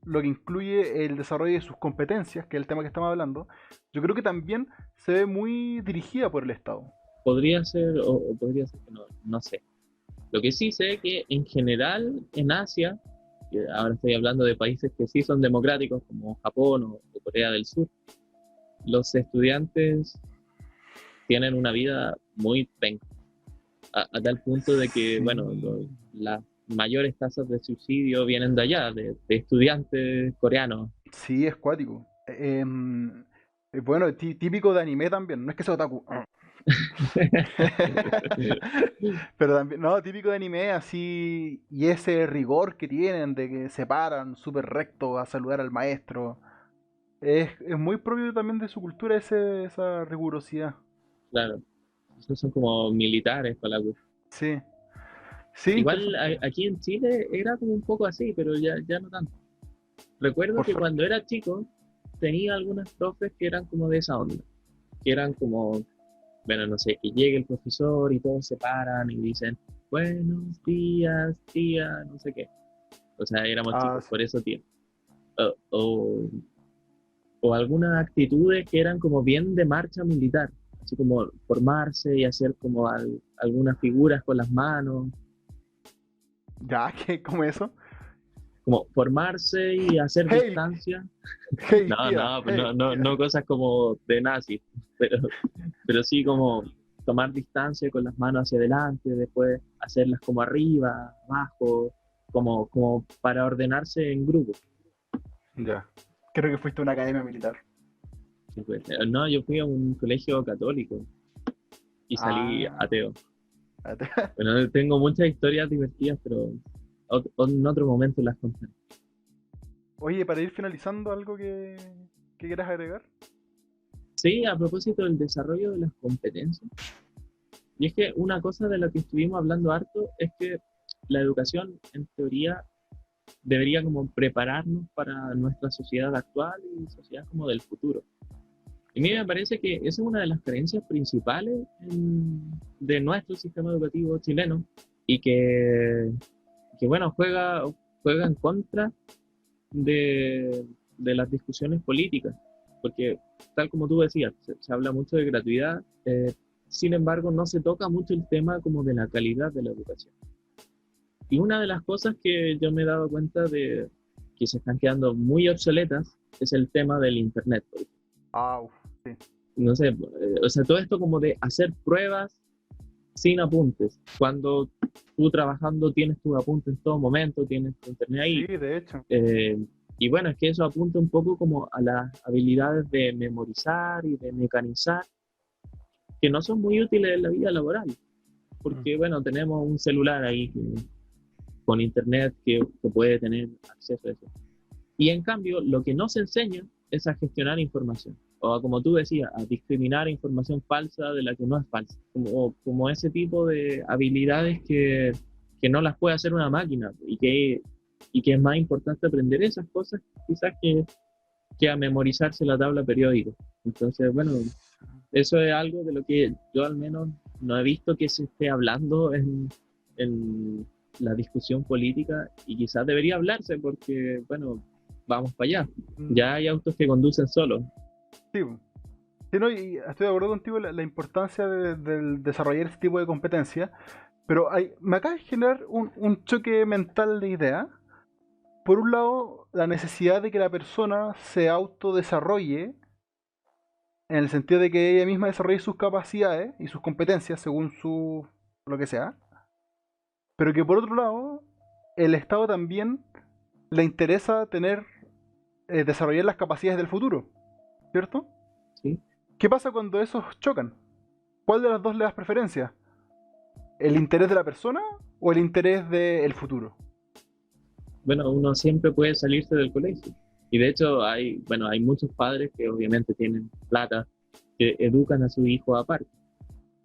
lo que incluye el desarrollo de sus competencias, que es el tema que estamos hablando, yo creo que también se ve muy dirigida por el Estado. Podría ser o podría ser que no, no sé. Lo que sí sé que en general en Asia, que ahora estoy hablando de países que sí son democráticos como Japón o Corea del Sur, los estudiantes tienen una vida muy penca, a tal punto de que, bueno, Sí, las mayores tasas de suicidio vienen de allá, de estudiantes coreanos. sí, es cuático. Bueno, típico de anime también, no es que sea otaku. Pero también, no, típico de anime así, y ese rigor que tienen de que se paran súper recto a saludar al maestro, es muy propio también de su cultura esa rigurosidad. Claro, esos son como militares para la cuestión. Sí, sí, Igual interesante. aquí en Chile era como un poco así, pero ya no tanto. Recuerdo Por que suerte. cuando era chico tenía algunas profes que eran como de esa onda, que eran como, bueno, no sé, que llegue el profesor y todos se paran y dicen, buenos días, tía, no sé qué. O sea, éramos Ah, chicos, sí. por eso, tía. O, o, o algunas actitudes que eran como bien de marcha militar, así como formarse y hacer como algunas figuras con las manos. Ya, ¿qué? ¿Cómo eso? como formarse y hacer Hey, distancia. hey, No, tía, no, hey, no, no, tía. no cosas como de nazis, pero, pero sí como tomar distancia con las manos hacia adelante, después hacerlas como arriba, abajo, como para ordenarse en grupo. Ya. Creo que fuiste a una academia militar. Sí, pues, no, yo fui a un colegio católico y salí Ah. ateo. Bueno, tengo muchas historias divertidas, pero en otro momento las contaré. Oye, para ir finalizando, ¿algo que quieras agregar? Sí, a propósito del desarrollo de las competencias. Y es que una cosa de la que estuvimos hablando harto es que la educación, en teoría, debería como prepararnos para nuestra sociedad actual y sociedad como del futuro. Y a mí me parece que esa es una de las creencias principales de nuestro sistema educativo chileno y que bueno, juega en contra de las discusiones políticas, porque tal como tú decías, se habla mucho de gratuidad, sin embargo no se toca mucho el tema como de la calidad de la educación. Y una de las cosas que yo me he dado cuenta de que se están quedando muy obsoletas es el tema del Internet. Ah, uf, sí. No sé, o sea, todo esto como de hacer pruebas sin apuntes. Cuando tú trabajando tienes tus apuntes en todo momento, tienes tu internet Sí, ahí. de hecho. eh, y bueno, es que eso apunta un poco como a las habilidades de memorizar y de mecanizar, que no son muy útiles en la vida laboral, Mm. porque bueno, tenemos un celular ahí con internet que puede tener acceso a eso. Y en cambio, lo que no se enseña es a gestionar información. O a, como tú decías, a discriminar información falsa de la que no es falsa. Como ese tipo de habilidades que no las puede hacer una máquina y que es más importante aprender esas cosas quizás que a memorizarse la tabla periódica. Entonces, bueno, eso es algo de lo que yo al menos no he visto que se esté hablando en la discusión política y quizás debería hablarse porque, bueno, vamos para allá. Mm, Ya hay autos que conducen solos. sí, po. Sí, no, y estoy de acuerdo contigo en la importancia del desarrollar este tipo de competencias, pero me acaba de generar un choque mental de ideas. Por un lado, la necesidad de que la persona se autodesarrolle, en el sentido de que ella misma desarrolle sus capacidades y sus competencias según su lo que sea, pero que por otro lado, el Estado también le interesa desarrollar las capacidades del futuro, ¿cierto? ¿Sí? ¿Qué pasa cuando esos chocan? ¿Cuál de las dos le das preferencia? ¿El interés de la persona o el interés del futuro? Bueno, uno siempre puede salirse del colegio. Y de hecho bueno, hay muchos padres que obviamente tienen plata, que educan a su hijo aparte.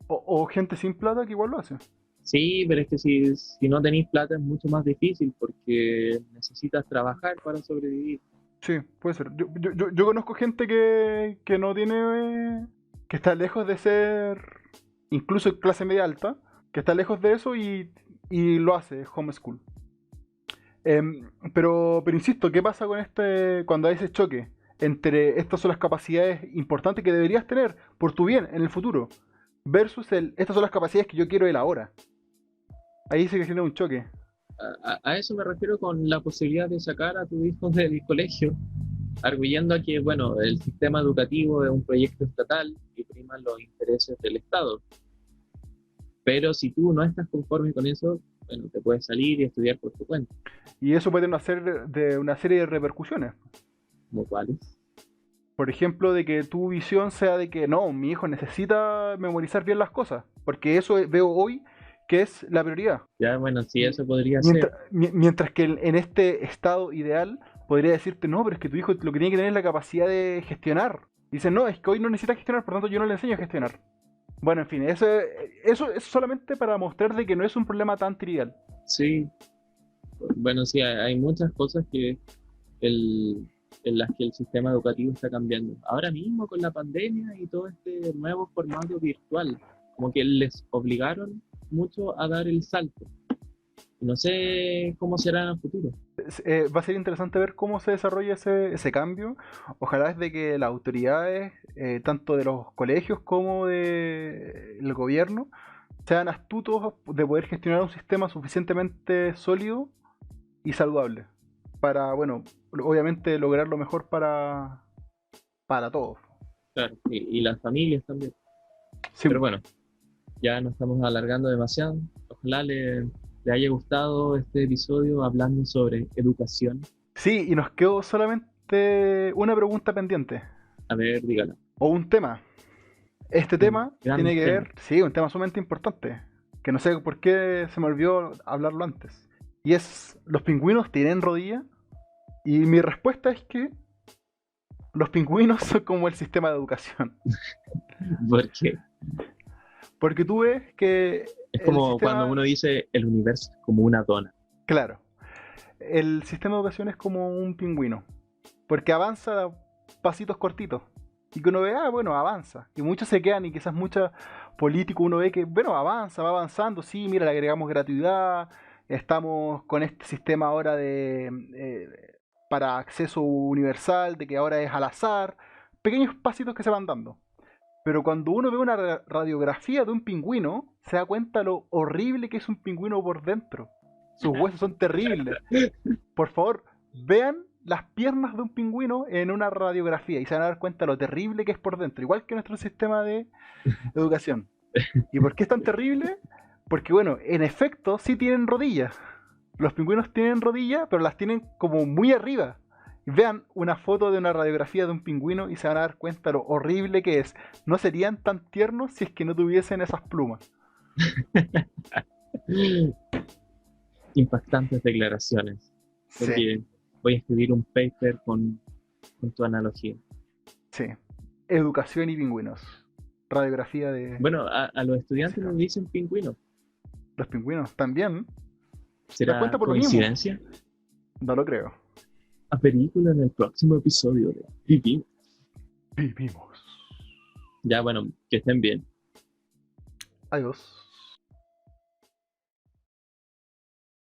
O gente sin plata que igual lo hace. Sí, pero es que si no tenéis plata es mucho más difícil porque necesitas trabajar para sobrevivir. Sí, puede ser. Yo conozco gente que no tiene. Que está lejos de ser. Incluso clase media alta. Que está lejos de eso y lo hace, homeschool. Pero insisto, ¿qué pasa con cuando hay ese choque entre estas son las capacidades importantes que deberías tener por tu bien en el futuro versus estas son las capacidades que yo quiero él ahora? Ahí se genera un choque. A eso me refiero con la posibilidad de sacar a tu hijo del colegio, arguyendo a que, bueno, el sistema educativo es un proyecto estatal y priman los intereses del Estado. Pero si tú no estás conforme con eso, bueno, te puedes salir y estudiar por tu cuenta, Y eso puede tener una serie de repercusiones. como cuáles. Por ejemplo, de que tu visión sea de que no, mi hijo necesita memorizar bien las cosas, porque eso veo hoy que es la prioridad. Ya, bueno, sí, Y eso podría ser. mientras que en este estado ideal podría decirte, no, pero es que tu hijo lo que tiene que tener es la capacidad de gestionar. Dice, no, es que hoy no necesita gestionar, por tanto yo no le enseño a gestionar. Bueno, en fin, eso es solamente para mostrar de que no es un problema tan trivial. Sí, bueno, sí, hay muchas cosas el, en las que el sistema educativo está cambiando. Ahora mismo con la pandemia y todo este nuevo formato virtual, como que les obligaron mucho a dar el salto. No sé cómo será en el futuro. Va a ser interesante ver cómo se desarrolla ese cambio. Ojalá es de que las autoridades, tanto de los colegios como del gobierno, sean astutos de poder gestionar un sistema suficientemente sólido y saludable. para, bueno, obviamente lograr lo mejor para todos. Claro, y las familias también. Sí, Pero bueno, ya nos estamos alargando demasiado. Ojalá le haya gustado este episodio hablando sobre educación. sí, y nos quedó solamente una pregunta pendiente, A ver, dígala. o un tema. Este Un tema gran tiene que tema. ver, sí, un tema sumamente importante, que no sé por qué se me olvidó hablarlo antes. Y es, ¿los pingüinos tienen rodilla? Y mi respuesta es que los pingüinos son como el sistema de educación. Porque Porque tú ves que es el como cuando sistema, uno dice el universo es como una dona. claro, el sistema de educación es como un pingüino. Porque avanza a pasitos cortitos. Y que uno ve, ah, bueno, avanza. Y muchos se quedan y quizás muchos políticos uno ve que, bueno, avanza, va avanzando. Sí, mira, le agregamos gratuidad. Estamos con este sistema ahora de para acceso universal, de que ahora es al azar. Pequeños pasitos que se van dando. Pero cuando uno ve una radiografía de un pingüino, se da cuenta lo horrible que es un pingüino por dentro. Sus huesos son terribles. Por favor, vean las piernas de un pingüino en una radiografía y se van a dar cuenta lo terrible que es por dentro, igual que nuestro sistema de educación. ¿Y por qué es tan terrible? Porque, bueno, en efecto, sí tienen rodillas. Los pingüinos tienen rodillas, pero las tienen como muy arriba. Vean una foto de una radiografía de un pingüino y se van a dar cuenta lo horrible que es. No serían tan tiernos si es que no tuviesen esas plumas. Impactantes declaraciones. Sí, Porque voy a escribir un paper con tu analogía. sí. Educación y pingüinos. Radiografía de... Bueno, a los estudiantes les dicen pingüinos. Los pingüinos también. ¿Te das ¿Será cuenta por lo mismo? coincidencia? No lo creo. A película en el próximo episodio de Vivimos. Vivimos. Ya, bueno, que estén bien. Adiós.